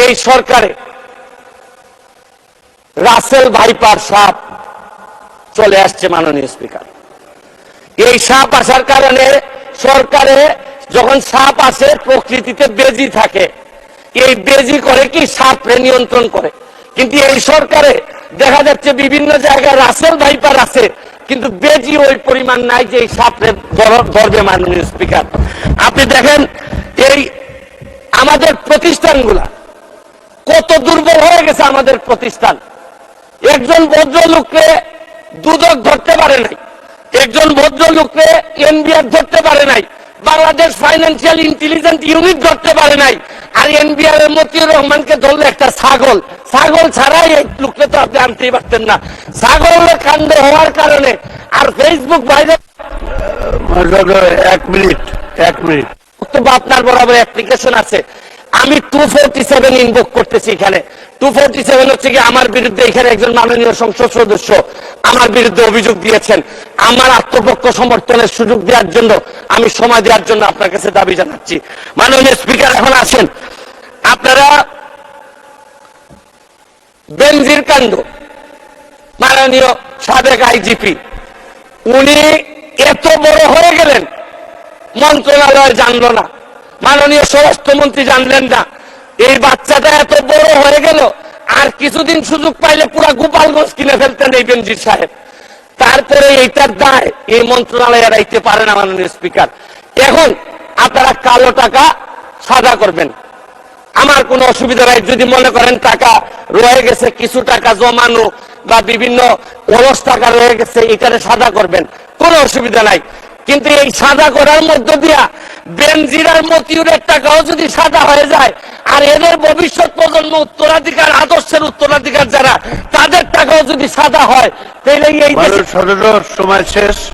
এই সরকারে Russell viper সাপ চলে আসছে মাননীয় স্পিকার। এই সাপ আসার কারণে সরকারে যখন সাপ আসে প্রকৃতিতে বেজি থাকে, এই বেজি করে কি সাপরে নিয়ন্ত্রণ করে। কিন্তু এই সরকারে দেখা যাচ্ছে বিভিন্ন জায়গায় রাসেল ভাইপার আছে, কিন্তু বেজি ওই পরিমাণ নাই যে এই সাপরে ধরবে। মাননীয় স্পিকার, আপনি দেখেন এই আমাদের প্রতিষ্ঠানগুলা কত দুর্বল হয়ে গেছে। আমাদের প্রতিষ্ঠান, একজন ভদ্রলোককে দুদক ধরতে পারে নাই, একজন ভদ্রলোককে এনবিআর ধরতে পারে নাই, বাংলাদেশ ফাইন্যান্সিয়াল ইন্টেলিজেন্স ইউনিট ধরতে পারে নাই। আর এনবিআর এর মতিউর রহমানকে ধরলে একটা ছাগল, ছাগল ছাড়াই এই লোককে তো আপনি আনতেই পারতেন না। ছাগলের কাণ্ড হওয়ার কারণে আর ফেসবুক ভাইরাল। এক মিনিট আপনার বরাবর অ্যাপ্লিকেশন আছে, আমি 247 ইনভোক করতেছি। এখানে 247 হচ্ছে কি আমার বিরুদ্ধে এখানে একজন মাননীয় সংসদ সদস্য আমার বিরুদ্ধে অভিযোগ দিয়েছেন। আমার আত্মপক্ষ সমর্থনের সুযোগ দেওয়ার জন্য, আমি সময় দেওয়ার জন্য আপনার কাছে দাবি জানাচ্ছি। মাননীয় স্পিকার, এখন আসেন আপনারা বেনজির কাণ্ড, মাননীয় সাবেক আইজিপি উনি এত বড় হয়ে গেলেন, মন্ত্রণালয় জানলো না, মাননীয় স্বরাষ্ট্রমন্ত্রী জানলেন না। এই বাচ্চাটা এত বড় হয়ে গেল, আর কিছুদিন সুযোগ পাইলে পুরো গোপালগঞ্জ কিনে ফেলতেন এই বেনজির সাহেব। তারপরে এইটার দায় এই মন্ত্রণালয় এড়াইতে পারে না। মাননীয় স্পিকার, এখন আপনারা কালো টাকা সাদা করবেন, আমার কোনো অসুবিধা নাই। যদি মনে করেন টাকা রয়ে গেছে, কিছু টাকা জমানো বা বিভিন্ন খরচ টাকা রয়ে গেছে, এটারে সাদা করবেন, কোনো অসুবিধা নাই। কিন্তু এই সাদা করার মধ্য দিয়া বেনজির আর মতিউরের টাকাও যদি সাদা হয়ে যায়, আর এদের ভবিষ্যৎ প্রজন্ম উত্তরাধিকার, আদর্শের উত্তরাধিকার যারা, তাদের টাকাও যদি সাদা হয়, তাহলে এই সময় শেষ।